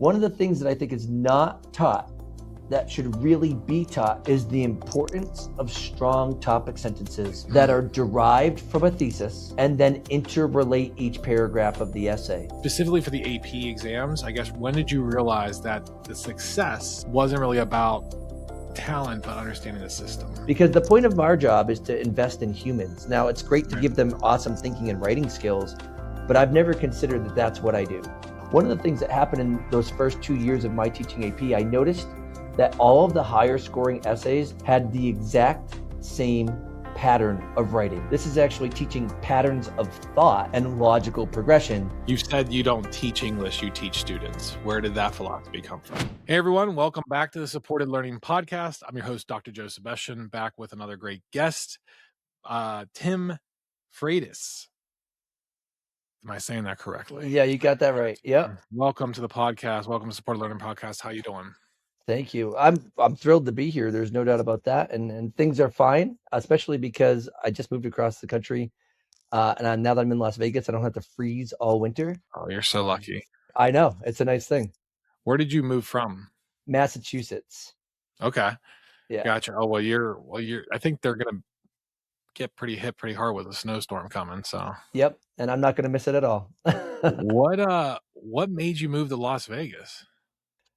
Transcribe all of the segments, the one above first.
One of the things that I think is not taught that should really be taught is the importance of strong topic sentences that are derived from a thesis and then interrelate each paragraph of the essay. Specifically for the AP exams, I guess, when did you realize that the success wasn't really about talent, but understanding the system? Because the point of our job is to invest in humans. Now, it's great to give them awesome thinking and writing skills, but I've never considered that that's what I do. One of the things that happened in those first 2 years of my teaching AP, I noticed that all of the higher scoring essays had the exact same pattern of writing. This is actually teaching patterns of thought and logical progression. You said you don't teach English, you teach students. Where did that philosophy come from? Hey everyone, welcome back to the Supported Learning Podcast. I'm your host, Dr. Joe Sebestyen, back with another great guest, Tim Freitas. Am I saying that correctly? Yeah, you got that right. Yep. Welcome to the podcast. Welcome to Supported Learning Podcast. How you doing? Thank you. I'm thrilled to be here. There's no doubt about that. And things are fine, especially because I just moved across the country. And now that I'm in Las Vegas, I don't have to freeze all winter. Oh, you're so lucky. I know. It's a nice thing. Where did you move from? Massachusetts. Okay. Yeah. Gotcha. Oh, well, you're I think they're going to get pretty hit pretty hard with a snowstorm coming. So. Yep. And I'm not going to miss it at all. What made you move to Las Vegas?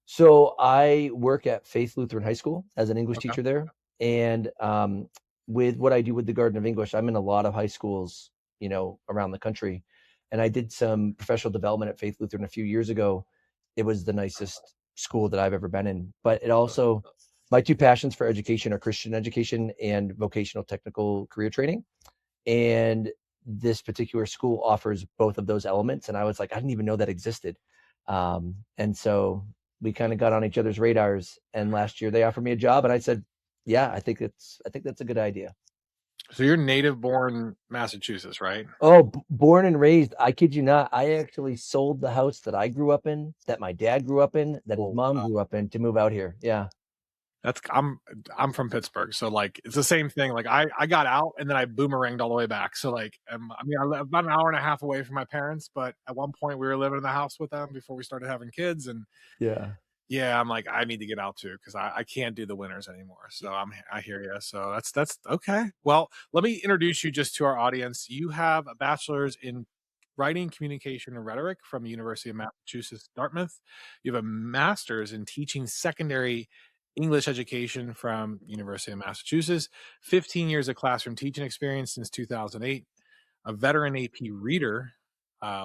So I work at Faith Lutheran High School as an English teacher there. And with what I do with the Garden of English, I'm in a lot of high schools, around the country. And I did some professional development at Faith Lutheran a few years ago. It was the nicest school that I've ever been in. But it also, my two passions for education are Christian education and vocational technical career training. And this particular school offers both of those elements. And I was like, I didn't even know that existed. And so we kind of got on each other's radars, and last year they offered me a job, and I said, yeah, I think that's a good idea. So you're native born Massachusetts, right? Oh, born and raised. I kid you not. I actually sold the house that I grew up in, that my dad grew up in, that his mom grew up in, to move out here. Yeah. I'm from Pittsburgh, so like it's the same thing. Like I got out and then I boomeranged all the way back. So like I live about an hour and a half away from my parents, but at one point we were living in the house with them before we started having kids. And yeah, I'm like, I need to get out too because I can't do the winters anymore. So I hear you. So that's okay. Well, let me introduce you just to our audience. You have a bachelor's in writing, communication, and rhetoric from the University of Massachusetts, Dartmouth. You have a master's in teaching secondary English education from University of Massachusetts, 15 years of classroom teaching experience since 2008, a veteran AP reader,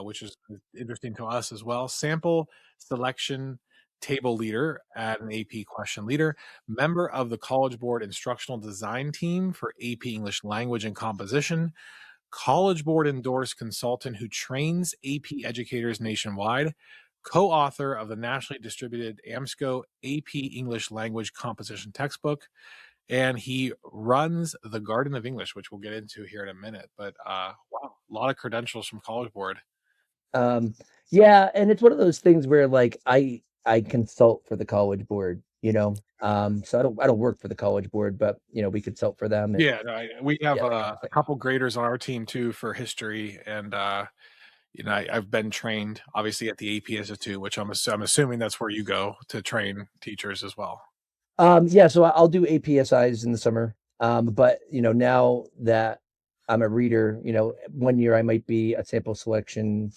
which is interesting to us as well, sample selection table leader and an AP question leader, member of the College Board instructional design team for AP English language and composition, College Board endorsed consultant who trains AP educators nationwide, co-author of the nationally distributed AMSCO AP English Language Composition textbook, and he runs the Garden of English, which we'll get into here in a minute. But wow, a lot of credentials from College Board. Yeah, and it's one of those things where like I consult for the College Board, so I don't work for the College Board, but we consult for them. And, we have a couple graders on our team too for history, and I've been trained obviously at the AP Institute, which I'm assuming that's where you go to train teachers as well. Yeah, so I'll do APSIs in the summer. But now that I'm a reader, 1 year I might be a sample selection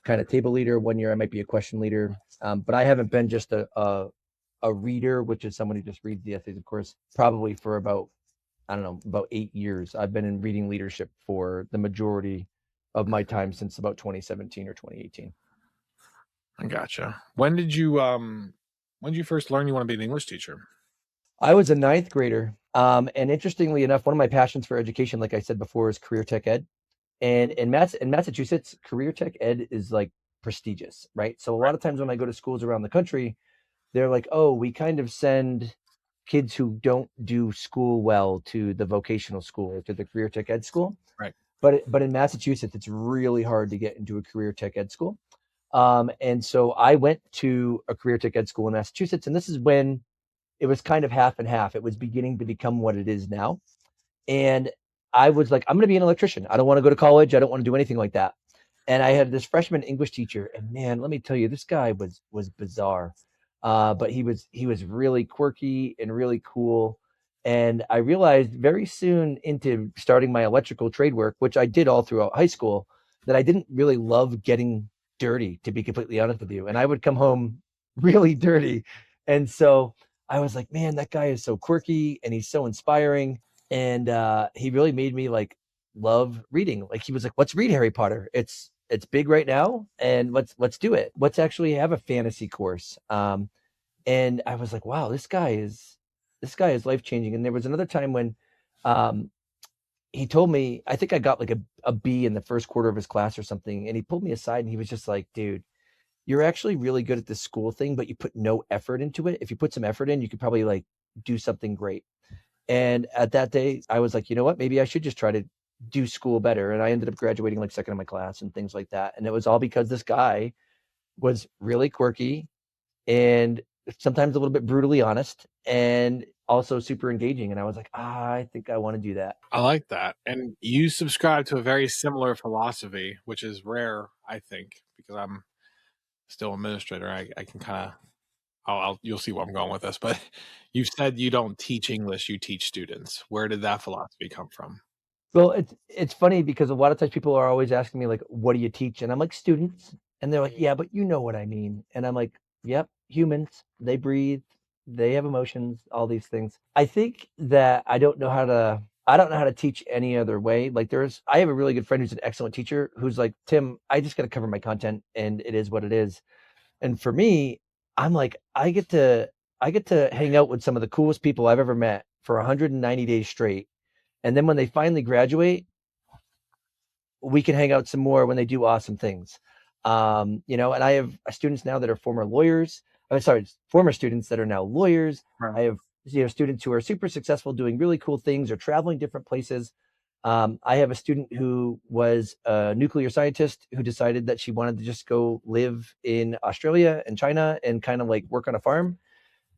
kind of table leader, 1 year I might be a question leader. But I haven't been just a reader, which is someone who just reads the essays, of course, probably for about 8 years. I've been in reading leadership for the majority of my time since about 2017 or 2018. I gotcha. When did you first learn you want to be an English teacher? I was a ninth grader. And interestingly enough, one of my passions for education, like I said before, is career tech ed. And in Massachusetts, career tech ed is like prestigious, right? So a lot of times when I go to schools around the country, they're like, oh, we kind of send kids who don't do school well to the vocational school or to the career tech ed school. Right. But in Massachusetts, it's really hard to get into a career tech ed school. And so I went to a career tech ed school in Massachusetts, and this is when it was kind of half and half. It was beginning to become what it is now. And I was like, I'm going to be an electrician. I don't want to go to college. I don't want to do anything like that. And I had this freshman English teacher, and man, let me tell you, this guy was bizarre. But he was really quirky and really cool. And I realized very soon into starting my electrical trade work, which I did all throughout high school, that I didn't really love getting dirty, to be completely honest with you. And I would come home really dirty. And so I was like, man, that guy is so quirky and he's so inspiring. And he really made me like love reading. Like he was like, let's read Harry Potter. It's big right now, and let's do it. Let's actually have a fantasy course. And I was like, wow, this guy is life changing. And there was another time when um, he told me, I think I got like a B in the first quarter of his class or something, and he pulled me aside and he was just like, dude, you're actually really good at this school thing, but you put no effort into it. If you put some effort in, you could probably like do something great. And at that day, I was like, you know what? Maybe I should just try to do school better. And I ended up graduating like second in my class and things like that. And it was all because this guy was really quirky and sometimes a little bit brutally honest and also super engaging. And I was like, I think I want to do that. I like that. And you subscribe to a very similar philosophy, which is rare, I think, because I'm still administrator. I can kind of, you'll see where I'm going with this. But you've said you don't teach English, you teach students. Where did that philosophy come from? Well, it's funny because a lot of times people are always asking me like, "What do you teach?" And I'm like, "Students," and they're like, "Yeah, but you know what I mean." And I'm like, "Yep, humans. They breathe, they have emotions, all these things." I think that I don't know how to teach any other way. Like I have a really good friend who's an excellent teacher who's like, "Tim, I just got to cover my content, and it is what it is." And for me, I'm like, I get to hang out with some of the coolest people I've ever met for 190 days straight. And then when they finally graduate, we can hang out some more when they do awesome things. And I have students now that are former lawyers. I'm sorry, former students that are now lawyers. Right. I have students who are super successful doing really cool things or traveling different places. I have a student who was a nuclear scientist who decided that she wanted to just go live in Australia and China and kind of like work on a farm.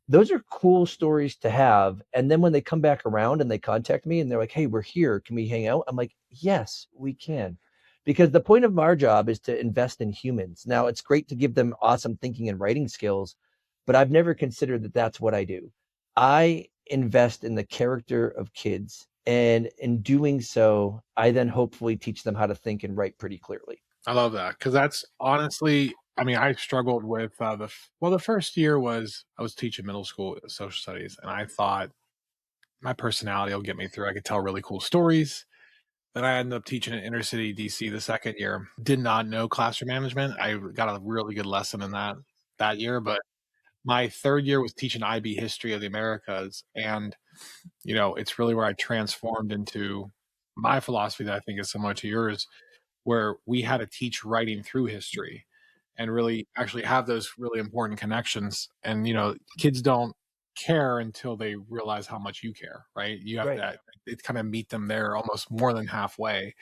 Those are cool stories to have. And then when they come back around and they contact me and they're like, hey, we're here. Can we hang out? I'm like, yes, we can. Because the point of our job is to invest in humans. Now, it's great to give them awesome thinking and writing skills, but I've never considered that that's what I do. I invest in the character of kids. And in doing so, I then hopefully teach them how to think and write pretty clearly. I love that because that's honestly, I mean, I struggled with the first year was I was teaching middle school social studies, and I thought my personality will get me through. I could tell really cool stories. Then I ended up teaching in inner city DC the second year. Did not know classroom management. I got a really good lesson in that year, but my third year was teaching IB history of the Americas, and it's really where I transformed into my philosophy that I think is similar to yours, where we had to teach writing through history and really actually have those really important connections. And kids don't care until they realize how much you care, right? You have Right. to it kind of meet them there almost more than halfway.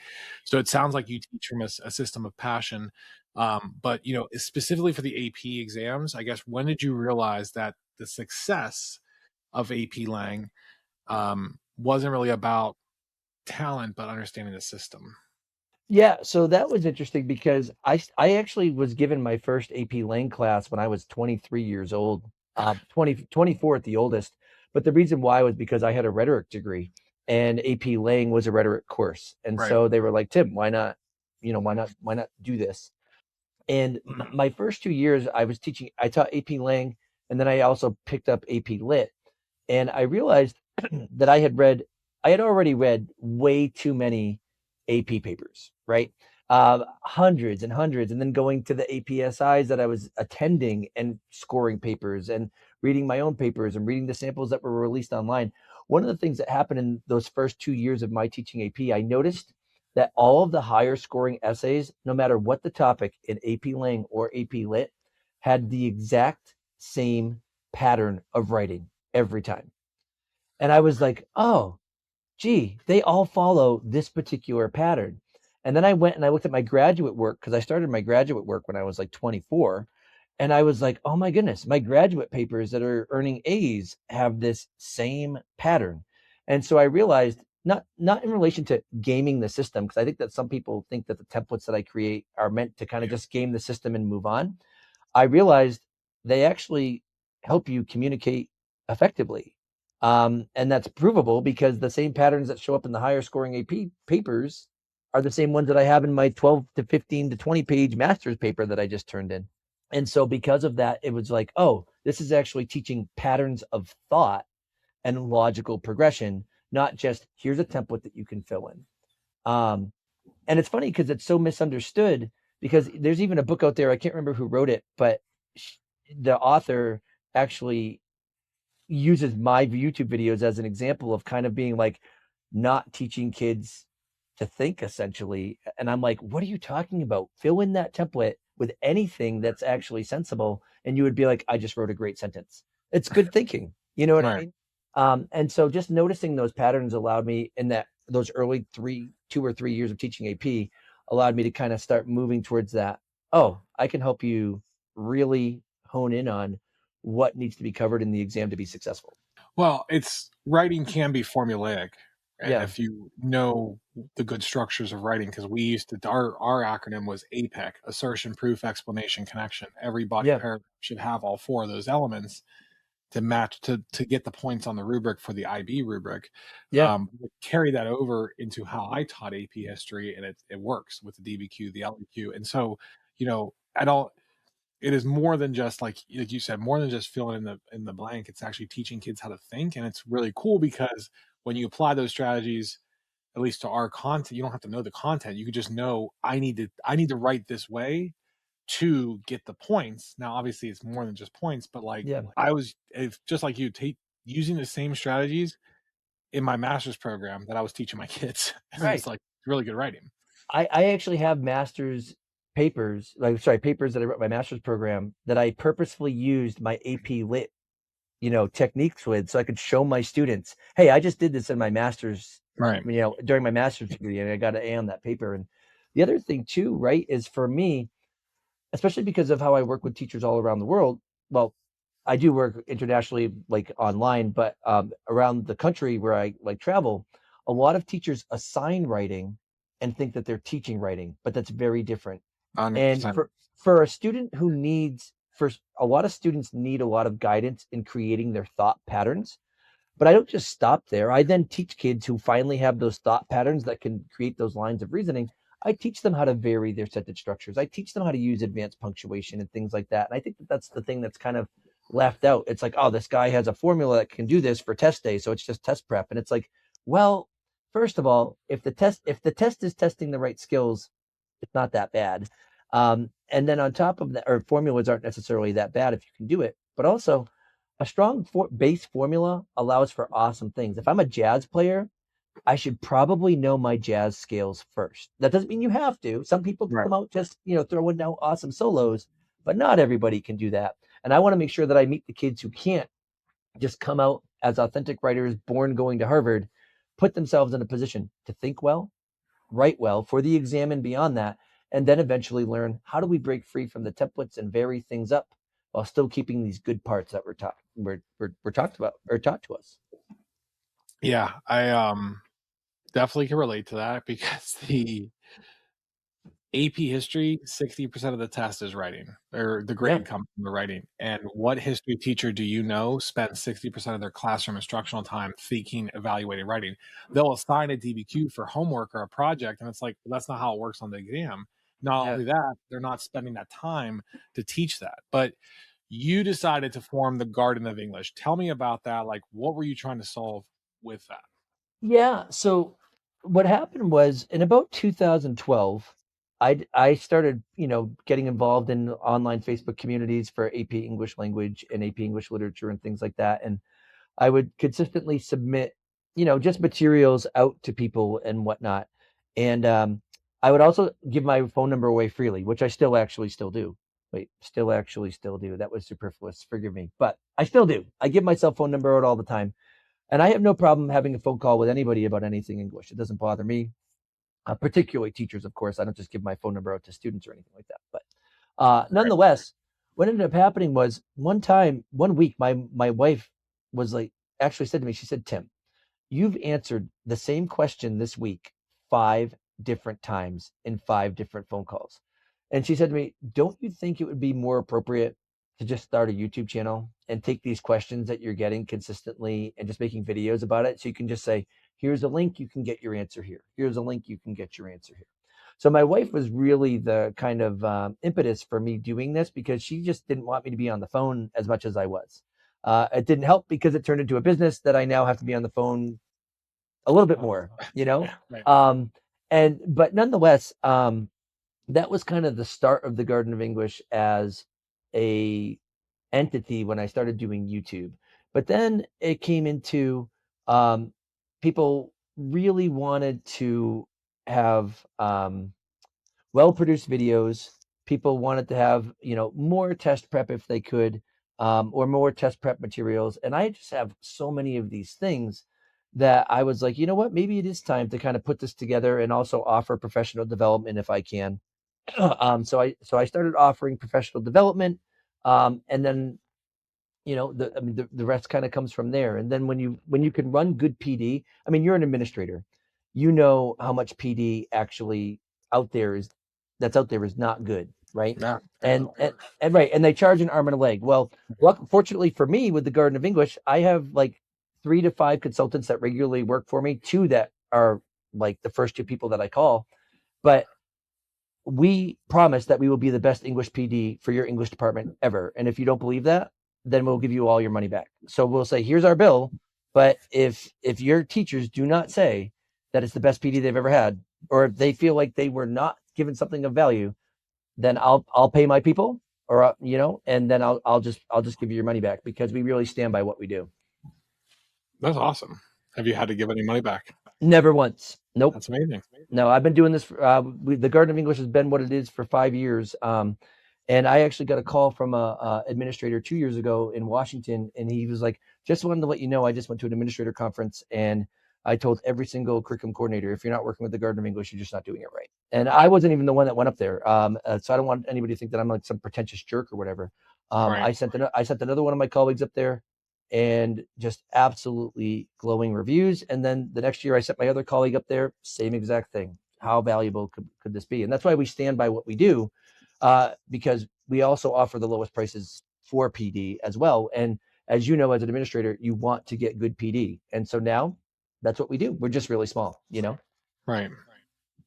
So it sounds like you teach from a system of passion. But specifically for the AP exams, I guess, when did you realize that the success of AP Lang wasn't really about talent but understanding the system? Yeah, so that was interesting because I actually was given my first AP Lang class when I was 23 years old, 24 at the oldest. But the reason why was because I had a rhetoric degree and AP Lang was a rhetoric course. And Right. so they were like, Tim, why not do this? And my first 2 years I taught AP Lang, and then I also picked up AP Lit. And I realized that I had already read way too many AP papers, right? Hundreds and hundreds, and then going to the APSIs that I was attending and scoring papers and reading my own papers and reading the samples that were released online. One of the things that happened in those first 2 years of my teaching AP, I noticed that all of the higher scoring essays, no matter what the topic in AP Lang or AP Lit, had the exact same pattern of writing every time. And I was like, oh, gee, they all follow this particular pattern. And then I went and I looked at my graduate work because I started my graduate work when I was like 24. And I was like, oh my goodness, my graduate papers that are earning A's have this same pattern. And so I realized not in relation to gaming the system, because I think that some people think that the templates that I create are meant to kind of Yeah. just game the system and move on. I realized they actually help you communicate effectively. And that's provable because the same patterns that show up in the higher scoring AP papers are the same ones that I have in my 12 to 15 to 20 page master's paper that I just turned in. And so because of that, it was like, oh, this is actually teaching patterns of thought and logical progression, not just here's a template that you can fill in. Um, and it's funny because it's so misunderstood, because there's even a book out there, I can't remember who wrote it, but the author actually uses my YouTube videos as an example of kind of being like not teaching kids to think, essentially. And I'm like, what are you talking about? Fill in that template with anything that's actually sensible, and you would be like, I just wrote a great sentence. It's good thinking. You know what I Right. mean? And so just noticing those patterns allowed me, in that those early 2 or 3 years of teaching AP, allowed me to kind of start moving towards that. Oh, I can help you really hone in on what needs to be covered in the exam to be successful. Well, it's writing can be formulaic, and Yeah. if you know the good structures of writing, because we used to our acronym was APEC: assertion, proof, explanation, connection. Every body Yeah. paragraph should have all four of those elements to match to get the points on the rubric for the IB rubric. Yeah. Carry that over into how I taught AP history, and it works with the DBQ, the LEQ, and so I don't. It is more than just like you said, more than just filling in the blank. It's actually teaching kids how to think, and it's really cool because when you apply those strategies, at least to our content, you don't have to know the content. You could just know I need to write this way to get the points. Now, obviously, it's more than just points, but like Yeah. I was just like you, using the same strategies in my master's program that I was teaching my kids, and it was Right. like really good writing. I actually have master's papers, like, sorry, papers that I wrote my master's program that I purposefully used my AP Lit, techniques with, so I could show my students, hey, I just did this in my master's, Right. during my master's degree, and I got an A on that paper. And the other thing too, right, is for me, especially because of how I work with teachers all around the world. Well, I do work internationally, like online, but around the country where I like travel, a lot of teachers assign writing and think that they're teaching writing, but that's very different. And 100%. for a student who needs, for a lot of students need a lot of guidance in creating their thought patterns. But I don't just stop there. I then teach kids who finally have those thought patterns that can create those lines of reasoning. I teach them how to vary their sentence structures. I teach them how to use advanced punctuation and things like that. And I think that that's the thing that's kind of left out. It's like, oh, this guy has a formula that can do this for test day, so it's just test prep. And it's like, well, first of all, if the test is testing the right skills, it's not that bad. And then on top of that, or formulas aren't necessarily that bad if you can do it. But also, a strong base formula allows for awesome things. If I'm a jazz player, I should probably know my jazz scales first. That doesn't mean you have to. Some people Right. come out just, throwing out awesome solos, but not everybody can do that. And I want to make sure that I meet the kids who can't just come out as authentic writers born going to Harvard, put themselves in a position to think well, write well for the exam and beyond that, and then eventually learn, how do we break free from the templates and vary things up while still keeping these good parts that we're talked about or taught to us. Yeah, I definitely can relate to that because the AP history, 60% of the test is writing, or the Yeah. grade comes from the writing. And what history teacher do you know spends 60% of their classroom instructional time thinking, evaluating, writing? They'll assign a DBQ for homework or a project, and it's like, well, that's not how it works on the exam. Not Yeah. only that, they're not spending that time to teach that. But you decided to form the Garden of English. Tell me about that. Like, what were you trying to solve with that? Yeah. So what happened was, in about 2012, I started, getting involved in online Facebook communities for AP English language and AP English literature and things like that. And I would consistently submit, just materials out to people and whatnot. And I would also give my phone number away freely, which I still do. Wait, still do. That was superfluous. Forgive me. But I still do. I give myself phone number out all the time. And I have no problem having a phone call with anybody about anything English. It doesn't bother me, particularly teachers, of course. I don't just give my phone number out to students or anything like that. But Right. nonetheless, what ended up happening was, one week, my wife was like, actually said to me, she said, Tim, you've answered the same question this week 5 different times in 5 different phone calls. And she said to me, don't you think it would be more appropriate to just start a YouTube channel and take these questions that you're getting consistently and just making videos about it? So you can just say, here's a link, you can get your answer here. Here's a link, you can get your answer here. So my wife was really the kind of impetus for me doing this, because she just didn't want me to be on the phone as much as I was. It didn't help because it turned into a business that I now have to be on the phone a little bit more, Right. but nonetheless, that was kind of the start of the Garden of English as a entity when I started doing YouTube. But then it came into um, people really wanted to have well-produced videos. People wanted to have, more test prep if they could, or more test prep materials. And I just have so many of these things that I was like, you know what, maybe it is time to kind of put this together and also offer professional development if I can. So I started offering professional development, and then the rest kind of comes from there. And then when you can run good PD, I mean, you're an administrator, you know how much PD actually out there is that's out there is not good, right? Yeah. And right, and they charge an arm and a leg. Well, fortunately for me, with the Garden of English, I have like 3 to 5 consultants that regularly work for me, 2 that are like the first 2 people that I call. But we promise that we will be the best English PD for your English department ever. And if you don't believe that, then we'll give you all your money back. So we'll say, here's our bill. But if your teachers do not say that it's the best PD they've ever had, or if they feel like they were not given something of value, then I'll pay my people, or and then I'll just give you your money back, because we really stand by what we do. That's awesome. Have you had to give any money back? Never once. Nope. That's amazing. No, I've been doing this. The Garden of English has been what it is for 5 years. And I actually got a call from a administrator 2 years ago in Washington, and he was like, "Just wanted to let you know, I just went to an administrator conference, and I told every single curriculum coordinator, if you're not working with the Garden of English, you're just not doing it right." And I wasn't even the one that went up there, so I don't want anybody to think that I'm like some pretentious jerk or whatever. Right. I sent another one of my colleagues up there, and just absolutely glowing reviews. And then the next year, I sent my other colleague up there, same exact thing. How valuable could this be? And that's why we stand by what we do, because we also offer the lowest prices for PD as well. And as you know, as an administrator, you want to get good PD. And so now that's what we do. We're just really small, Right.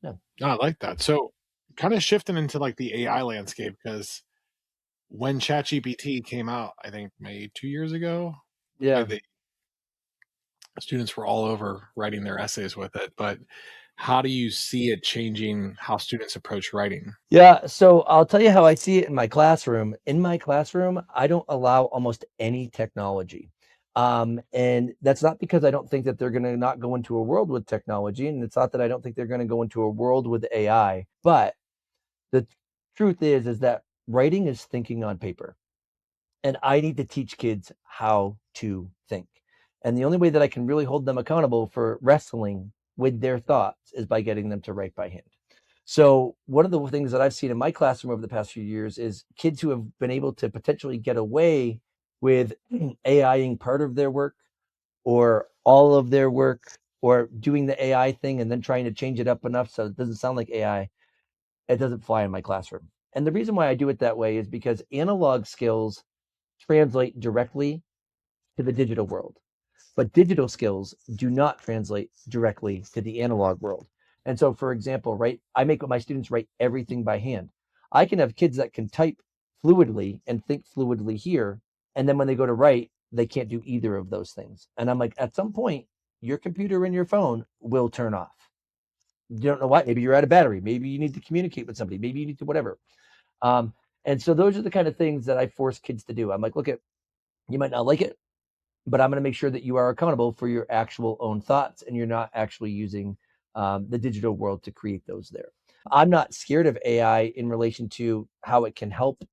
Yeah. No, I like that. So kind of shifting into like the AI landscape, because when ChatGPT came out, I think maybe 2 years ago, Yeah. the students were all over writing their essays with it. But how do you see it changing how students approach writing? Yeah, so I'll tell you how I see it in my classroom. In my classroom, I don't allow almost any technology. And that's not because I don't think that they're going to not go into a world with technology. And it's not that I don't think they're going to go into a world with AI. But the truth is that writing is thinking on paper. And I need to teach kids how to think. And the only way that I can really hold them accountable for wrestling with their thoughts is by getting them to write by hand. So one of the things that I've seen in my classroom over the past few years is kids who have been able to potentially get away with AIing part of their work or all of their work, or doing the AI thing and then trying to change it up enough so it doesn't sound like AI. It doesn't fly in my classroom. And the reason why I do it that way is because analog skills translate directly to the digital world, but digital skills do not translate directly to the analog world. And so, for example, right, I make my students write everything by hand. I can have kids that can type fluidly and think fluidly here, and then when they go to write, they can't do either of those things. And I'm like, at some point, your computer and your phone will turn off. You don't know why. Maybe you're out of battery. Maybe you need to communicate with somebody. Maybe you need to whatever. Um, and so those are the kind of things that I force kids to do. I'm like, look, you might not like it, but I'm going to make sure that you are accountable for your actual own thoughts, and you're not actually using the digital world to create those there. I'm not scared of AI in relation to how it can help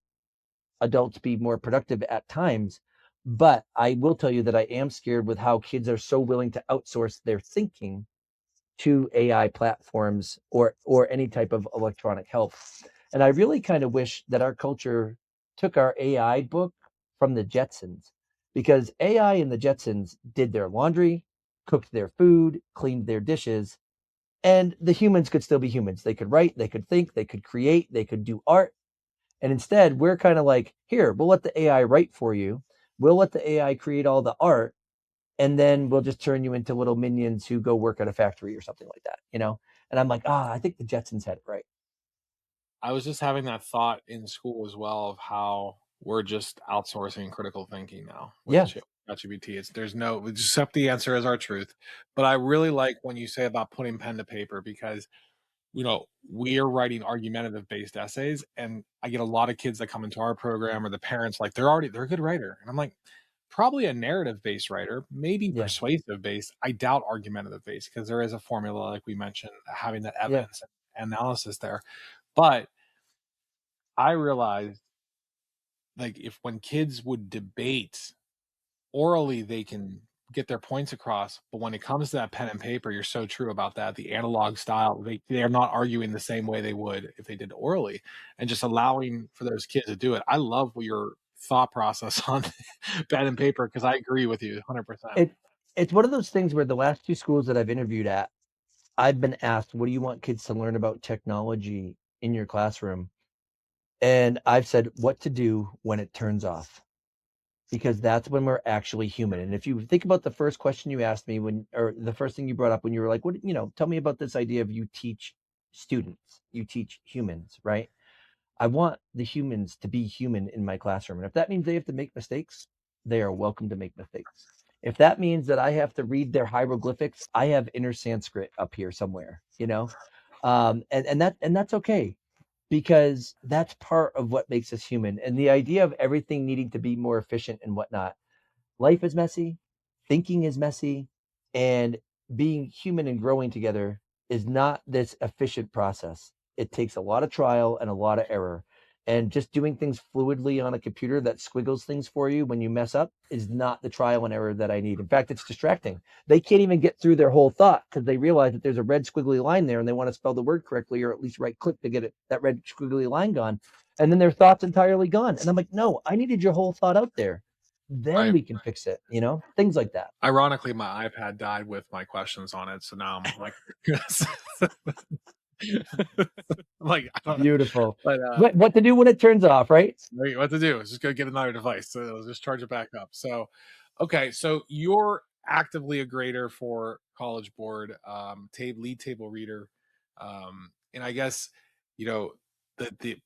adults be more productive at times, but I will tell you that I am scared with how kids are so willing to outsource their thinking to AI platforms or any type of electronic help. And I really kind of wish that our culture took our AI book from the Jetsons, because AI and the Jetsons did their laundry, cooked their food, cleaned their dishes, and the humans could still be humans. They could write, they could think, they could create, they could do art. And instead, we're kind of like, here, we'll let the AI write for you. We'll let the AI create all the art, and then we'll just turn you into little minions who go work at a factory or something like that. And I'm like, I think the Jetsons had it right. I was just having that thought in school as well of how we're just outsourcing critical thinking now with Yeah, ChatGPT. There's no, we just accept the answer as our truth. But I really like when you say about putting pen to paper because we are writing argumentative based essays, and I get a lot of kids that come into our program or the parents like they're a good writer, and I'm like, probably a narrative based writer, maybe yeah, persuasive based. I doubt argumentative based because there is a formula like we mentioned, having that yeah. evidence and analysis there. But I realized like if when kids would debate orally, they can get their points across. But when it comes to that pen and paper, you're so true about that. The analog style, they are not arguing the same way they would if they did orally, and just allowing for those kids to do it. I love what your thought process on pen and paper because I agree with you 100%. It it's one of those things where the last two schools that I've interviewed at, I've been asked, what do you want kids to learn about technology in your classroom? And I've said what to do when it turns off, because that's when we're actually human. And if you think about the first question you asked me or the first thing you brought up when you were like, tell me about this idea of you teach students, you teach humans, right? I want the humans to be human in my classroom. And if that means they have to make mistakes, they are welcome to make mistakes. If that means that I have to read their hieroglyphics, I have inner Sanskrit up here somewhere. And that's okay, because that's part of what makes us human. And the idea of everything needing to be more efficient and whatnot, life is messy, thinking is messy, and being human and growing together is not this efficient process. It takes a lot of trial and a lot of error. And just doing things fluidly on a computer that squiggles things for you when you mess up is not the trial and error that I need. In fact, it's distracting. They can't even get through their whole thought because they realize that there's a red squiggly line there and they want to spell the word correctly, or at least right click to get that red squiggly line gone. And then their thought's entirely gone. And I'm like, no, I needed your whole thought out there, then Right. we can fix it, things like that. Ironically, my iPad died with my questions on it, so now I'm like, I'm like, I don't know, Beautiful. but What to do when it turns off, right? what to do is just go get another device. So it'll just charge it back up. So, okay, so you're actively a grader for College Board, lead table reader, and I guess you know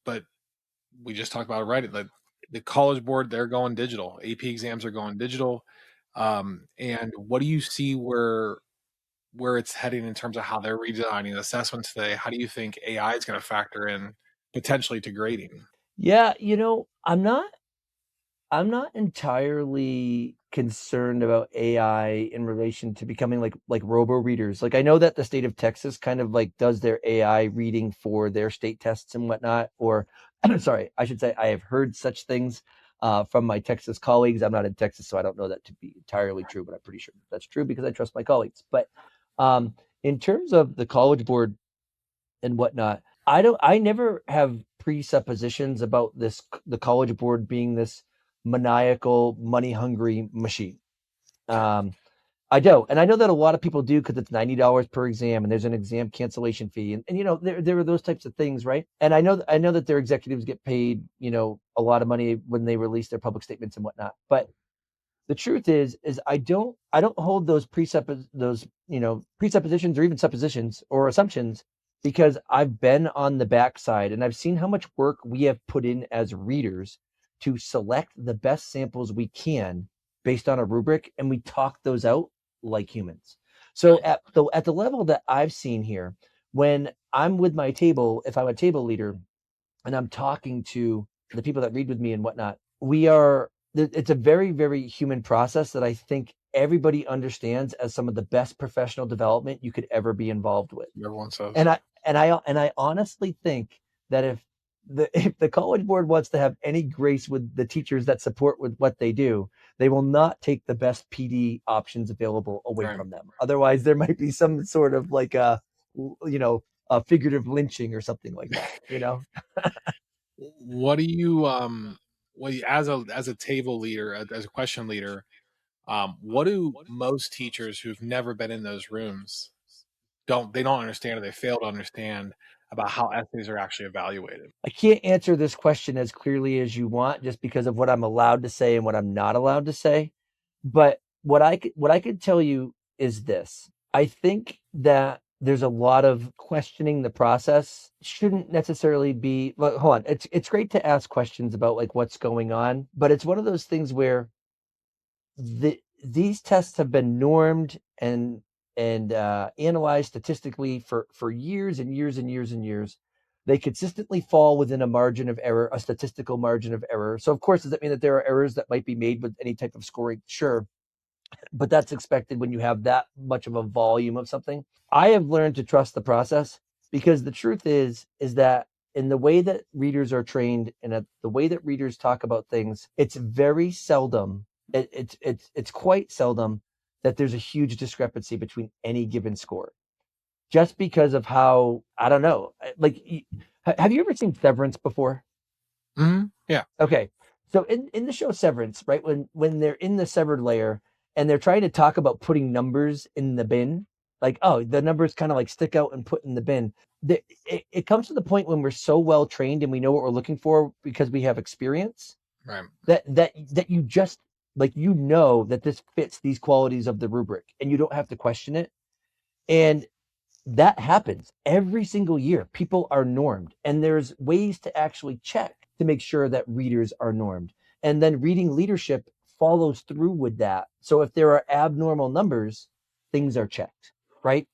but we just talked about it, right? The College Board, they're going digital. AP exams are going digital, and what do you see where it's heading in terms of how they're redesigning assessments today? How do you think AI is going to factor in potentially to grading? Yeah, I'm not entirely concerned about AI in relation to becoming like robo readers. Like, I know that the state of Texas kind of like does their AI reading for their state tests and whatnot. Or sorry, I should say I have heard such things from my Texas colleagues. I'm not in Texas, so I don't know that to be entirely true, but I'm pretty sure that's true because I trust my colleagues. But um, in terms of the College Board and whatnot, I never have presuppositions about the College Board being this maniacal, money hungry machine. Um, I don't, and I know that a lot of people do because it's $90 per exam, and there's an exam cancellation fee, and there are those types of things, right? And I know that their executives get paid a lot of money when they release their public statements and whatnot. But the truth is I don't hold those presuppositions or even suppositions or assumptions, because I've been on the backside and I've seen how much work we have put in as readers to select the best samples we can based on a rubric, and we talk those out like humans. So at the level that I've seen here, when I'm with my table, if I'm a table leader and I'm talking to the people that read with me and whatnot, it's a very, very human process that I think everybody understands as some of the best professional development you could ever be involved with. Everyone says. And I honestly think that if the College Board wants to have any grace with the teachers that support with what they do, they will not take the best PD options available away Right. from them. Otherwise, there might be some sort of like a figurative lynching or something like that. What do you as a table leader, as a question leader, What do most teachers who've never been in those rooms don't understand, or they fail to understand about how essays are actually evaluated? I can't answer this question as clearly as you want just because of what I'm allowed to say and what I'm not allowed to say. But what I could tell you is this. I think that there's a lot of questioning the process shouldn't necessarily be, well, hold on. It's great to ask questions about like what's going on, but it's one of those things where these tests have been normed and analyzed statistically for years and years and years and years. They consistently fall within a margin of error, a statistical margin of error. So, of course, does that mean that there are errors that might be made with any type of scoring? Sure, but that's expected when you have that much of a volume of something. I have learned to trust the process because the truth is that in the way that readers are trained and the way that readers talk about things, it's very seldom, it's quite seldom that there's a huge discrepancy between any given score. Just because of how, I don't know, like, have you ever seen Severance before? Yeah. Okay. So in the show Severance, right, when they're in the severed layer and they're trying to talk about putting numbers in the bin, like, oh, the numbers kind of like stick out and put in the bin. It comes to the point when we're so well trained and we know what we're looking for because we have experience Right. that you just like that this fits these qualities of the rubric and you don't have to question it. And that happens every single year. People are normed, and there's ways to actually check to make sure that readers are normed. And then reading leadership follows through with that. So if there are abnormal numbers, things are checked, right?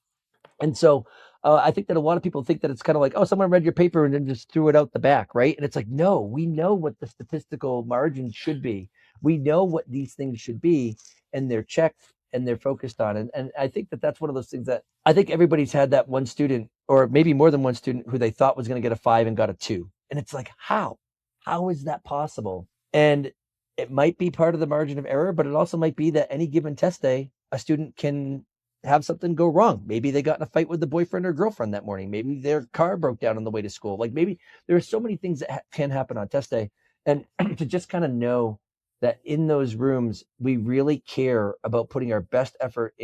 And so I think that a lot of people think that it's kind of like, oh, someone read your paper and then just threw it out the back, right? And it's like, no, we know what the statistical margin should be. We know what these things should be, and they're checked and they're focused on. And I think that that's one of those things that I think everybody's had that one student, or maybe more than one student, who they thought was going to get a 5 and got a 2. And it's like, how? How is that possible? And it might be part of the margin of error, but it also might be that any given test day, a student can have something go wrong. Maybe they got in a fight with the boyfriend or girlfriend that morning. Maybe their car broke down on the way to school. Like maybe there are so many things that can happen on test day. And to just kind of know that in those rooms, we really care about putting our best effort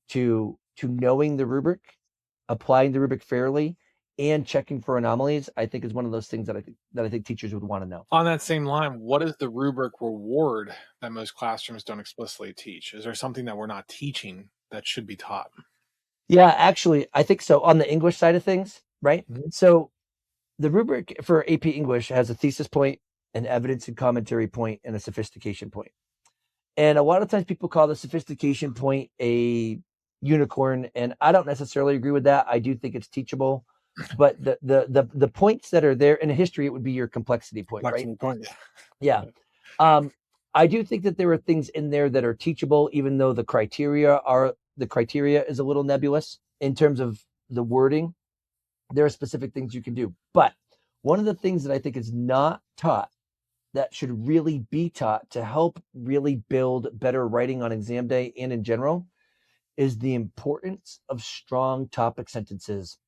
to knowing the rubric, applying the rubric fairly, and checking for anomalies, I think is one of those things that I think teachers would want to know. On that same line, what is the rubric reward that most classrooms don't explicitly teach? Is there something that we're not teaching that should be taught? Yeah, actually, I think so. On the English side of things, right? Mhm. So the rubric for AP English has a thesis point, an evidence and commentary point, and a sophistication point. And a lot of times people call the sophistication point a unicorn, and I don't necessarily agree with that. I do think it's teachable, but the points that are there in a history, it would be your complexity point, right? Flexible point. Yeah. Um, I do think that there are things in there that are teachable, even though the criteria is a little nebulous in terms of the wording. There are specific things you can do. But one of the things that I think is not taught that should really be taught to help really build better writing on exam day and in general is the importance of strong topic sentences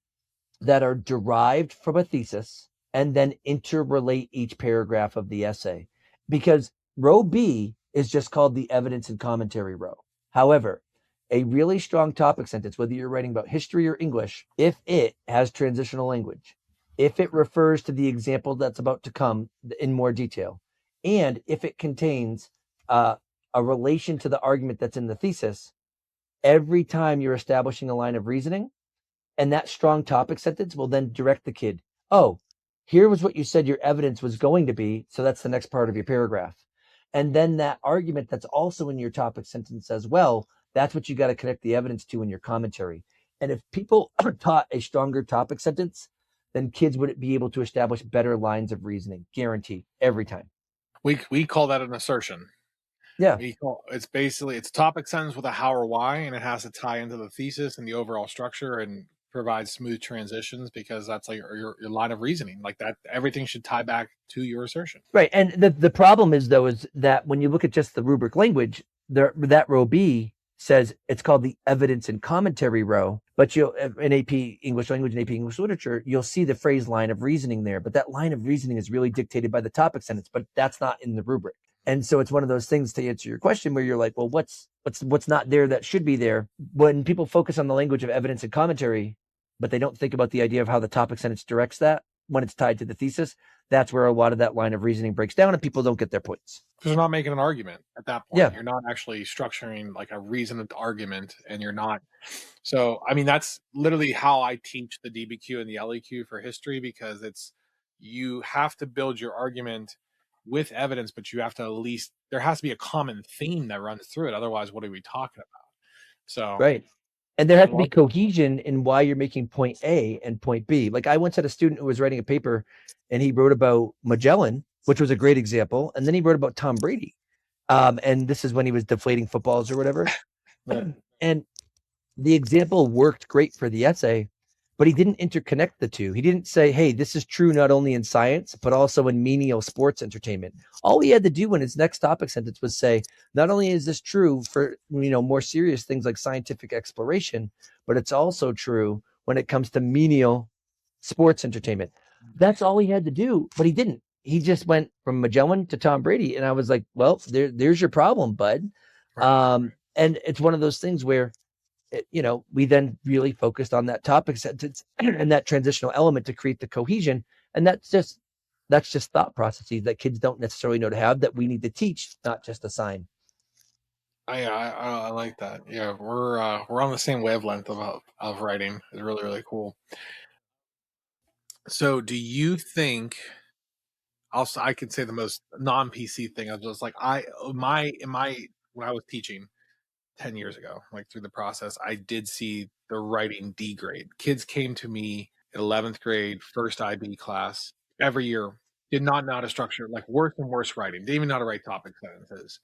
that are derived from a thesis and then interrelate each paragraph of the essay. Because row B is just called the evidence and commentary row. However, a really strong topic sentence, whether you're writing about history or English, if it has transitional language, if it refers to the example that's about to come in more detail, and if it contains a relation to the argument that's in the thesis, every time you're establishing a line of reasoning, and that strong topic sentence will then direct the kid, oh, here was what you said your evidence was going to be. So that's the next part of your paragraph. And then that argument that's also in your topic sentence as well, that's what you got to connect the evidence to in your commentary. And if people are taught a stronger topic sentence, then kids would be able to establish better lines of reasoning, guaranteed, every time. We call that an assertion. Yeah. It's basically it's a topic sentence with a how or why, and it has to tie into the thesis and the overall structure and provide smooth transitions, because that's like your line of reasoning. Like that, everything should tie back to your assertion. Right. And the problem is, though, is that when you look at just the rubric language, that row B says it's called the evidence and commentary row. But you'll in AP English language and AP English literature, you'll see the phrase line of reasoning there. But that line of reasoning is really dictated by the topic sentence, but that's not in the rubric. And so it's one of those things, to answer your question, where you're like, well, what's not there that should be there? When people focus on the language of evidence and commentary, but they don't think about the idea of how the topic sentence directs that when it's tied to the thesis, that's where a lot of that line of reasoning breaks down and people don't get their points. Because you're not making an argument at that point. Yeah. You're not actually structuring like a reasoned argument, and you're not. So, I mean, that's literally how I teach the DBQ and the LEQ for history, because it's, you have to build your argument with evidence, but you have to, at least there has to be a common theme that runs through it. Otherwise, what are we talking about? So, Right. And there I has to be love it. cohesion in why you're making point A and point B. Like I once had a student who was writing a paper and he wrote about Magellan, which was a great example. And then he wrote about Tom Brady. And this is when he was deflating footballs or whatever. And the example worked great for the essay, but he didn't interconnect the two. He didn't say, hey, this is true not only in science, but also in menial sports entertainment. All he had to do in his next topic sentence was say, not only is this true for, more serious things like scientific exploration, but it's also true when it comes to menial sports entertainment. That's all he had to do, but he didn't. He just went from Magellan to Tom Brady. And I was like, well, there's your problem, bud. Right. And it's one of those things where we then really focused on that topic sentence and that transitional element to create the cohesion. And that's just thought processes that kids don't necessarily know to have, that we need to teach, not just assign. I like that. Yeah, we're on the same wavelength of writing. It's really, really cool. So, do you think? Also, I could say the most non PC thing. I was just like, when I was teaching 10 years ago, like through the process, I did see the writing degrade. Kids came to me in 11th grade, first IB class every year, did not know how to structure, like worse and worse writing, didn't even know how to write topic sentences.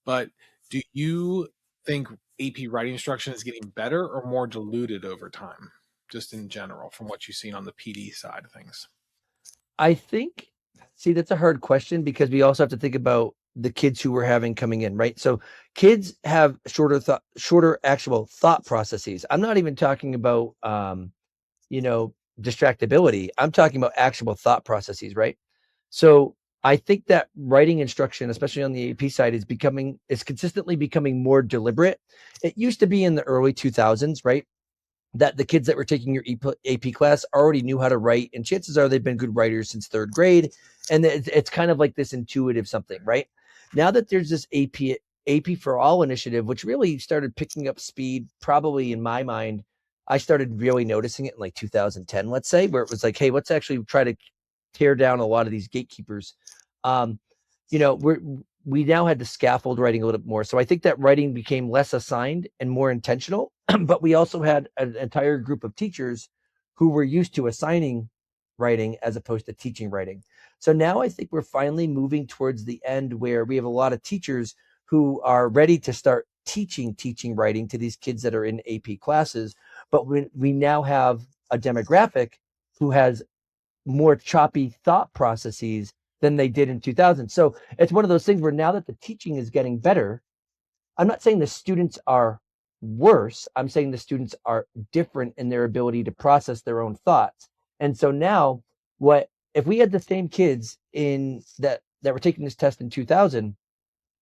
But do you think AP writing instruction is getting better or more diluted over time, just in general, from what you've seen on the PD side of things? I think, see, that's a hard question because we also have to think about the kids who we're having coming in, right? So kids have shorter actual thought processes. I'm not even talking about, distractibility. I'm talking about actual thought processes, right? So I think that writing instruction, especially on the AP side, is consistently becoming more deliberate. It used to be in the early 2000s, right? That the kids that were taking your AP class already knew how to write, and chances are they've been good writers since third grade, and it's kind of like this intuitive something, right? Now that there's this AP for All initiative, which really started picking up speed, probably in my mind, I started really noticing it in like 2010, let's say, where it was like, hey, let's actually try to tear down a lot of these gatekeepers. Um, we now had to scaffold writing a little bit more. So I think that writing became less assigned and more intentional. But we also had an entire group of teachers who were used to assigning writing as opposed to teaching writing. So now I think we're finally moving towards the end where we have a lot of teachers who are ready to start teaching writing to these kids that are in AP classes. But we now have a demographic who has more choppy thought processes than they did in 2000. So it's one of those things where now that the teaching is getting better, I'm not saying the students are worse. I'm saying the students are different in their ability to process their own thoughts. And so now, what if we had the same kids in that were taking this test in 2000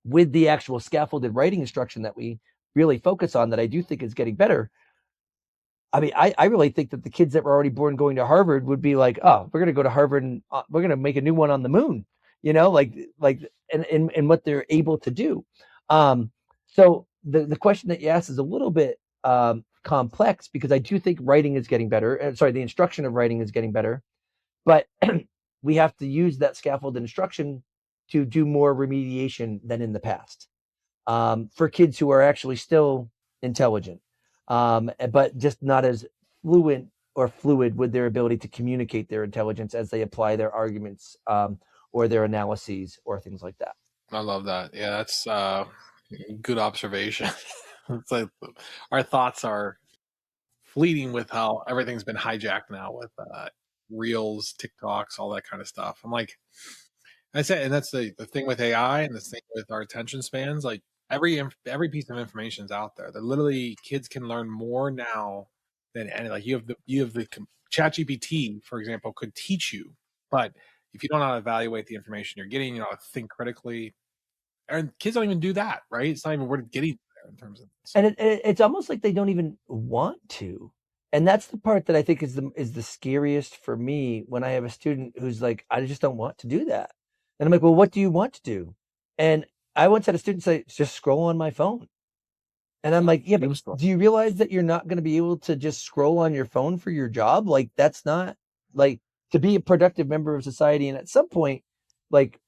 with the actual scaffolded writing instruction that we really focus on, that I do think is getting better? I mean, I really think that the kids that were already born going to Harvard would be like, oh, we're going to go to Harvard and we're going to make a new one on the moon, like, and what they're able to do. So the question that you asked is a little bit complex because I do think writing is getting better. Sorry, the instruction of writing is getting better, but we have to use that scaffolded instruction to do more remediation than in the past for kids who are actually still intelligent, but just not as fluid with their ability to communicate their intelligence as they apply their arguments or their analyses or things like that. I love that. Yeah, that's good observation. It's like our thoughts are fleeting with how everything's been hijacked now with reels, TikToks, all that kind of stuff. I'm like, I said, and that's the thing with AI and the thing with our attention spans. Like every piece of information is out there. That literally kids can learn more now than any. Like you have the ChatGPT, for example, could teach you, but if you don't know how to evaluate the information you're getting, you know how to think critically, and kids don't even do that, right? It's not even worth getting there in terms of, And so. it's almost like they don't even want to. And that's the part that I think is the scariest for me when I have a student who's like, I just don't want to do that. And I'm like, well, what do you want to do? And I once had a student say, just scroll on my phone. And I'm like, yeah, but do you realize that you're not going to be able to just scroll on your phone for your job? Like, that's not like to be a productive member of society. And at some point, like,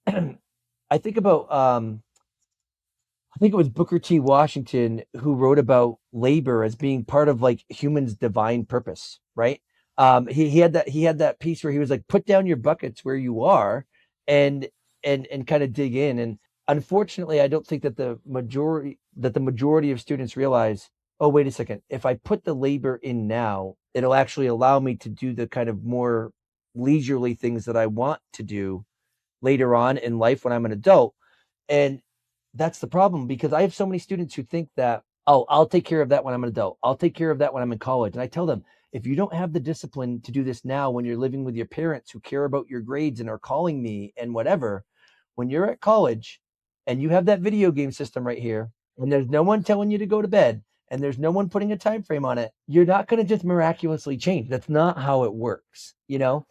I think about I think it was Booker T. Washington who wrote about labor as being part of like humans' divine purpose, right? He had that piece where he was like, put down your buckets where you are, and and kind of dig in. And unfortunately, I don't think that the majority of students realize, oh, wait a second, if I put the labor in now, it'll actually allow me to do the kind of more leisurely things that I want to do later on in life when I'm an adult. And that's the problem because I have so many students who think that, oh, I'll take care of that when I'm an adult. I'll take care of that when I'm in college. And I tell them, if you don't have the discipline to do this now when you're living with your parents who care about your grades and are calling me and whatever, when you're at college and you have that video game system right here, and there's no one telling you to go to bed, and there's no one putting a time frame on it, you're not going to just miraculously change. That's not how it works, you know?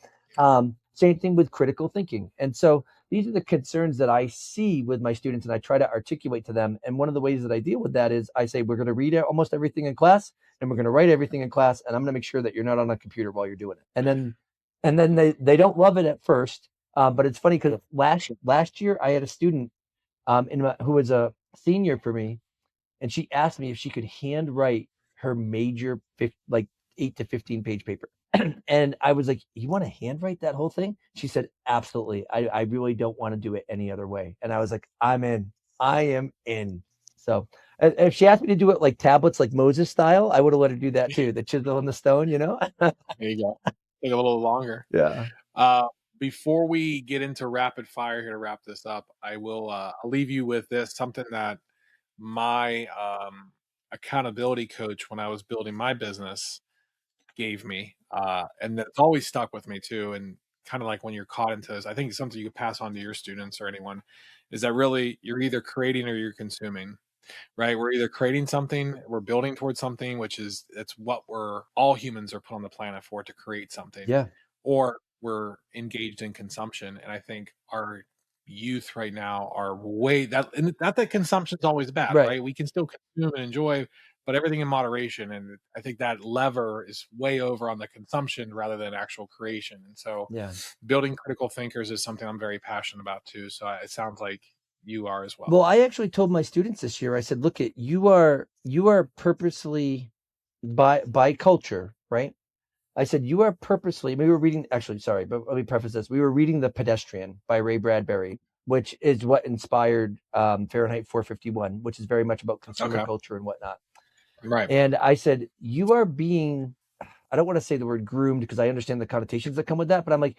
Same thing with critical thinking. And so these are the concerns that I see with my students, and I try to articulate to them. And one of the ways that I deal with that is I say, we're going to read almost everything in class, and we're going to write everything in class, and I'm going to make sure that you're not on a computer while you're doing it. And then they don't love it at first, but it's funny because last year I had a student who was a senior for me, and she asked me if she could handwrite her major like 8 to 15 page paper. And I was like, you want to handwrite that whole thing? She said, absolutely. I really don't want to do it any other way. And I was like, I'm in. I am in. So if she asked me to do it like tablets, like Moses style, I would have let her do that too. The chisel and the stone, you know? There you go. Take a little longer. Yeah. Uh, Before we get into rapid fire here to wrap this up, I'll leave you with this, something that my accountability coach when I was building my business gave me, and that's always stuck with me too. And kind of like when you're caught into this, I think it's something you could pass on to your students or anyone, is that really you're either creating or you're consuming, right? We're either creating something, we're building towards something, which is that's what we're all humans are put on the planet for, to create something, Yeah. or we're engaged in consumption. And I think our youth right now are way that, and not that consumption is always bad, Right. right? We can still consume and enjoy, but everything in moderation. And I think that lever is way over on the consumption rather than actual creation. And so Yeah. building critical thinkers is something I'm very passionate about too. So it sounds like you are as well. Well, I actually told my students this year, I said, look at you are purposely by culture, right? I said, you are purposely, we were reading, actually, sorry, but let me preface this. We were reading The Pedestrian by Ray Bradbury, which is what inspired Fahrenheit 451, which is very much about consumer Okay. culture and whatnot. Right. And I said, you are being, I don't want to say the word groomed because I understand the connotations that come with that, but I'm like,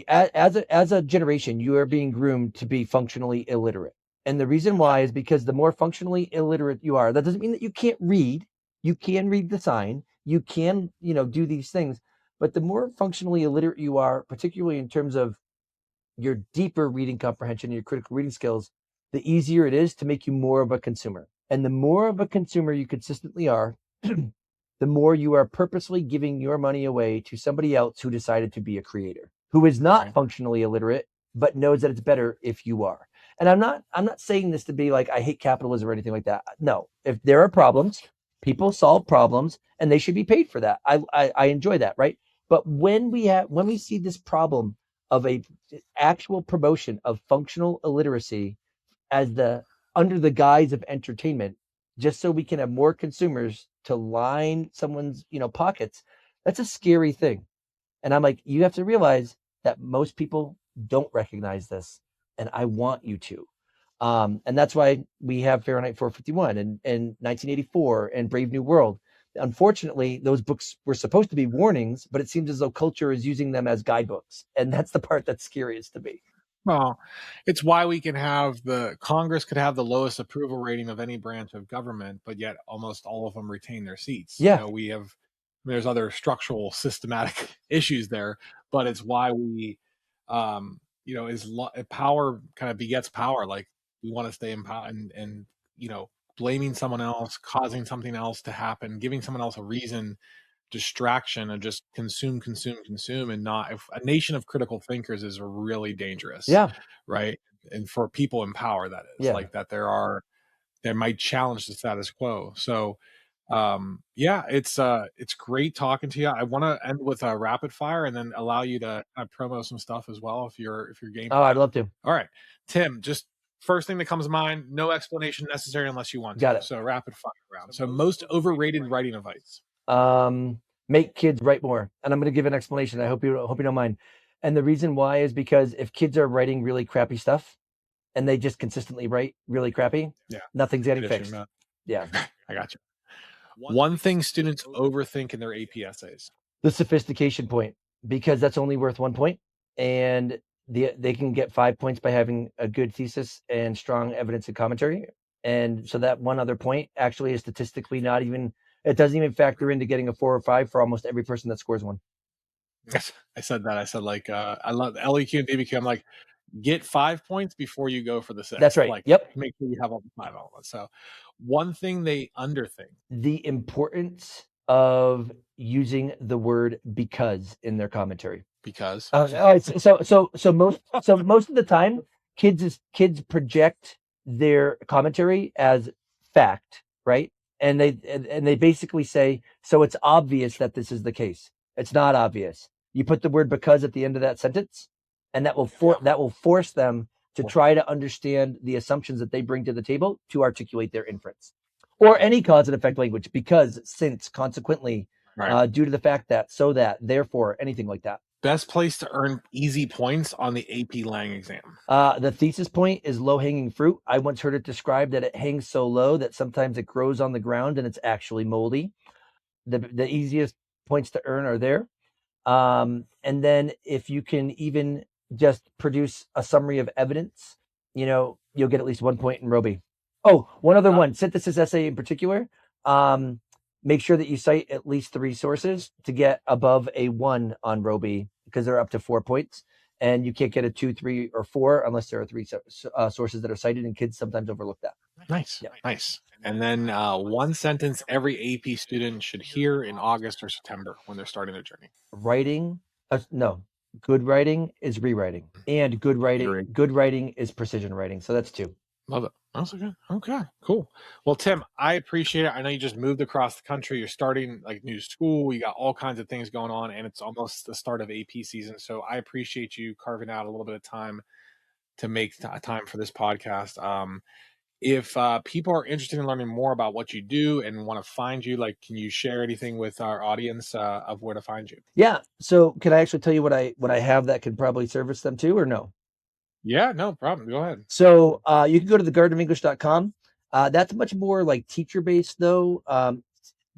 as a generation, you are being groomed to be functionally illiterate. And the reason why is because the more functionally illiterate you are, that doesn't mean that you can't read. You can read the sign. You can, do these things. But the more functionally illiterate you are, particularly in terms of your deeper reading comprehension and your critical reading skills, the easier it is to make you more of a consumer. And the more of a consumer you consistently are, the more you are purposely giving your money away to somebody else who decided to be a creator, who is not Right. functionally illiterate, but knows that it's better if you are. And I'm not saying this to be like I hate capitalism or anything like that. No, if there are problems, people solve problems and they should be paid for that. I enjoy that, right? But when we see this problem of a actual promotion of functional illiteracy as the under the guise of entertainment, just so we can have more consumers to line someone's pockets, that's a scary thing. And I'm like, you have to realize that most people don't recognize this, and I want you to. And that's why we have Fahrenheit 451 and 1984 and Brave New World. Unfortunately, those books were supposed to be warnings, but it seems as though culture is using them as guidebooks, and that's the part that's scariest to me. Well, it's why we can have the Congress could have the lowest approval rating of any branch of government, but yet almost all of them retain their seats. Yeah, We have, there's other structural systematic issues there, but it's why we, is power kind of begets power. Like we want to stay empowered, and blaming someone else, causing something else to happen, giving someone else a reason, distraction, and just consume, consume, consume, and not. If a nation of critical thinkers is really dangerous, Yeah. right? And for people in power, that is Yeah. like that. There might challenge the status quo. So, yeah, it's great talking to you. I want to end with a rapid fire and then allow you to promo some stuff as well if you're game. Oh, I'd love to. All right, Tim, just first thing that comes to mind, no explanation necessary unless you want Got to. it. So rapid fire round. So most overrated writing advice. Make kids write more. And I'm going to give an explanation. I hope you don't mind. And the reason why is because if kids are writing really crappy stuff and they just consistently write really crappy, Yeah, nothing's getting fixed. Yeah. I got you. One thing students overthink in their AP essays. The sophistication point, because that's only worth 1 point, and they can get 5 points by having a good thesis and strong evidence and commentary. And so that one other point actually is statistically not even, it doesn't even factor into getting a 4 or 5 for almost every person that scores one. Yes, I said that. I said like I love LEQ and DBQ. I'm like, get 5 points before you go for the 6. That's right. Like, yep. Make sure you have all the 5 elements. So, one thing they underthink. The importance of using the word because in their commentary. Because all right, so most of the time kids project their commentary as fact, right? And they basically say, so it's obvious that this is the case. It's not obvious. You put the word because at the end of that sentence, and that will force them to try to understand the assumptions that they bring to the table to articulate their inference. Or any cause and effect language, because, since, consequently, right. Due to the fact that, so that, therefore, anything like that. Best place to earn easy points on the AP Lang exam. The thesis point is low-hanging fruit. I once heard it described that it hangs so low that sometimes it grows on the ground and it's actually moldy. The easiest points to earn are there. And then if you can even just produce a summary of evidence, you'll get at least 1 point in Roby. Oh, one other one, synthesis essay in particular. Make sure that you cite at least 3 sources to get above a 1 on Roby, because they're up to 4 points. And you can't get a 2, 3, or 4 unless there are 3 sources that are cited, and kids sometimes overlook that. Nice. Yeah. Nice. And then one sentence every AP student should hear in August or September when they're starting their journey. Good writing is rewriting, and good writing is precision writing. So that's 2. Love it. That's okay. Okay, cool. Well, Tim, I appreciate it. I know you just moved across the country. You're starting like new school. You got all kinds of things going on, and it's almost the start of AP season. So I appreciate you carving out a little bit of time to make time for this podcast. If people are interested in learning more about what you do and want to find you, like, can you share anything with our audience of where to find you? Yeah. So can I actually tell you what I have that could probably service them too, or no? Yeah, no problem. Go ahead. So you can go to thegardenofenglish.com. That's much more like teacher-based, though.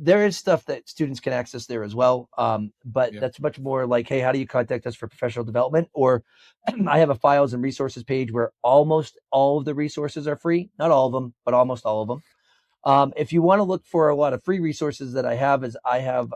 There is stuff that students can access there as well. But that's much more like, hey, how do you contact us for professional development? Or I have a files and resources page where almost all of the resources are free. Not all of them, but almost all of them. If you want to look for a lot of free resources that I have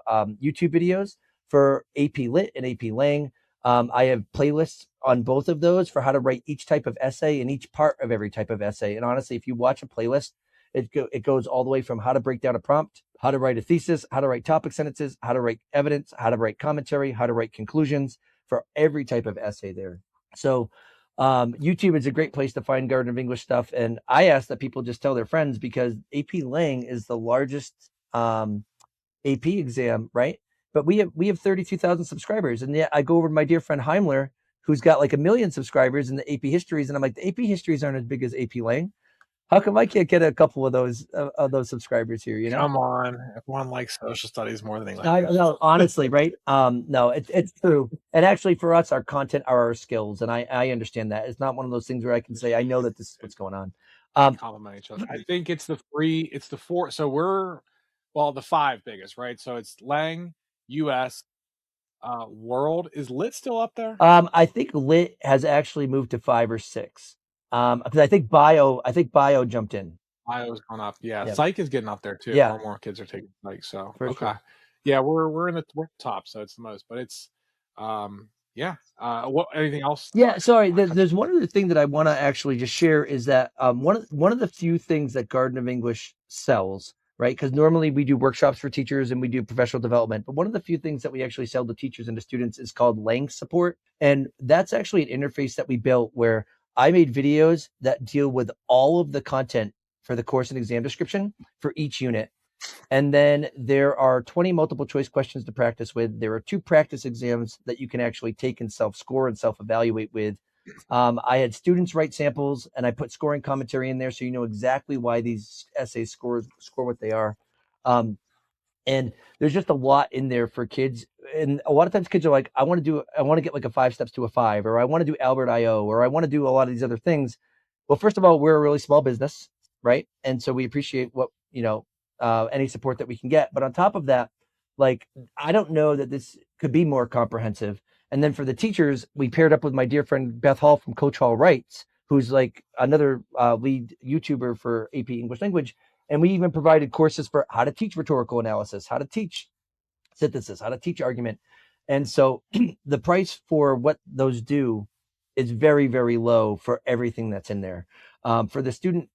YouTube videos for AP Lit and AP Lang. I have playlists on both of those for how to write each type of essay and each part of every type of essay. And honestly, if you watch a playlist, it goes all the way from how to break down a prompt, how to write a thesis, how to write topic sentences, how to write evidence, how to write commentary, how to write conclusions for every type of essay there. So YouTube is a great place to find Garden of English stuff. And I ask that people just tell their friends, because AP Lang is the largest AP exam, right? But we have 32,000 subscribers. And yet I go over to my dear friend Heimler, who's got like 1 million subscribers in the AP histories. And I'm like, the AP histories aren't as big as AP Lang. How come I can't get a couple of those subscribers here? Come on, everyone likes social studies more than English. No, honestly, right? No, it's true. And actually, for us, our content are our skills, and I understand that. It's not one of those things where I can say I know that this is what's going on. Compliment each other. I think it's the 4. So we're the 5 biggest, right? So it's Lang, US, World. Is Lit still up there? I think Lit has actually moved to 5 or 6. Because I think bio jumped in. Bio's gone up. Yeah. Psych is getting up there too. Yeah. More and more kids are taking psych. So For okay. Sure. Yeah, we're in the top, so it's the most. But it's Yeah. What? Anything else? Yeah, sorry. There's one other thing that I want to actually just share is that one of the few things that Garden of English sells, right? Because normally we do workshops for teachers and we do professional development, but one of the few things that we actually sell to teachers and to students is called Lang support, and that's actually an interface that we built where I made videos that deal with all of the content for the course and exam description for each unit. And then there are 20 multiple choice questions to practice with. There are 2 practice exams that you can actually take and self score and self evaluate with. I had students write samples and I put scoring commentary in there so you know exactly why these essays score what they are. Um, and there's just a lot in there for kids. And a lot of times kids are like, I want to get like a 5 steps to a 5, or I want to do Albert IO, or I want to do a lot of these other things. Well, first of all, we're a really small business, right? And so we appreciate what, any support that we can get. But on top of that, like, I don't know that this could be more comprehensive. And then for the teachers, we paired up with my dear friend Beth Hall from Coach Hall Writes, who's like another lead YouTuber for AP English Language. And we even provided courses for how to teach rhetorical analysis, how to teach synthesis, how to teach argument. And so the price for what those do is very, very low for everything that's in there. For the student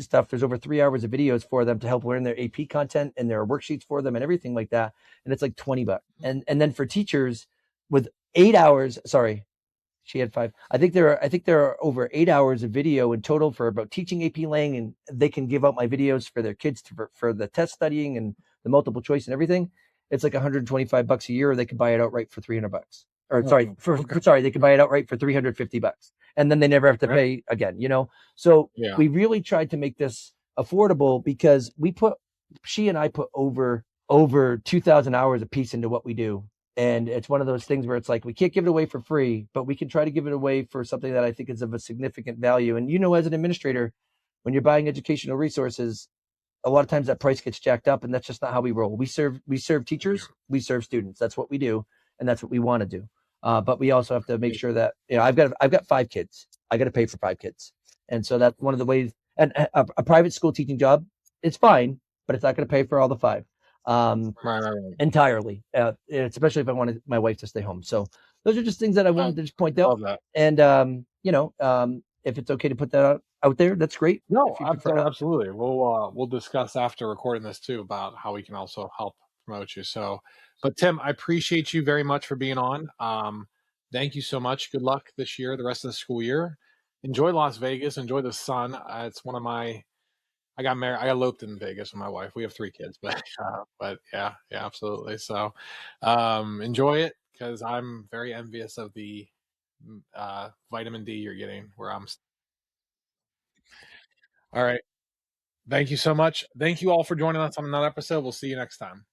stuff, there's over 3 hours of videos for them to help learn their AP content, and there are worksheets for them and everything like that. And it's like $20. And then for teachers with 8 hours, sorry, she had 5. I think there are over 8 hours of video in total for about teaching AP Lang, and they can give out my videos for their kids for the test studying and the multiple choice and everything. It's like $125 a year, or they could buy it outright for $300. Or sorry, Oh, okay. they could buy it outright for $350, and then they never have to Right. pay again. So Yeah. we really tried to make this affordable because she and I put over 2,000 hours a piece into what we do, and it's one of those things where it's like we can't give it away for free, but we can try to give it away for something that I think is of a significant value. And as an administrator, when you're buying educational resources, a lot of times that price gets jacked up, and that's just not how we roll. We serve Yeah. teachers, we serve students. That's what we do, and that's what we want to do. But we also have to make sure that I've got 5 kids. I got to pay for 5 kids, and so that's one of the ways. And a private school teaching job, it's fine, but it's not going to pay for all the 5. Right. Right. Right. Entirely, especially if I wanted my wife to stay home. So those are just things that I I wanted to just point out. love that. And if it's okay to put that out there, that's great. No, If you prefer not. absolutely. We'll discuss after recording this too about how we can also help promote you. So, but Tim, I appreciate you very much for being on. Thank you so much. Good luck this year, the rest of the school year. Enjoy Las Vegas. Enjoy the sun. It's one of my. I got married. I eloped in Vegas with my wife. We have 3 kids, but yeah, yeah, absolutely. So, enjoy it because I'm very envious of the vitamin D you're getting where I'm. All right. Thank you so much. Thank you all for joining us on another episode. We'll see you next time.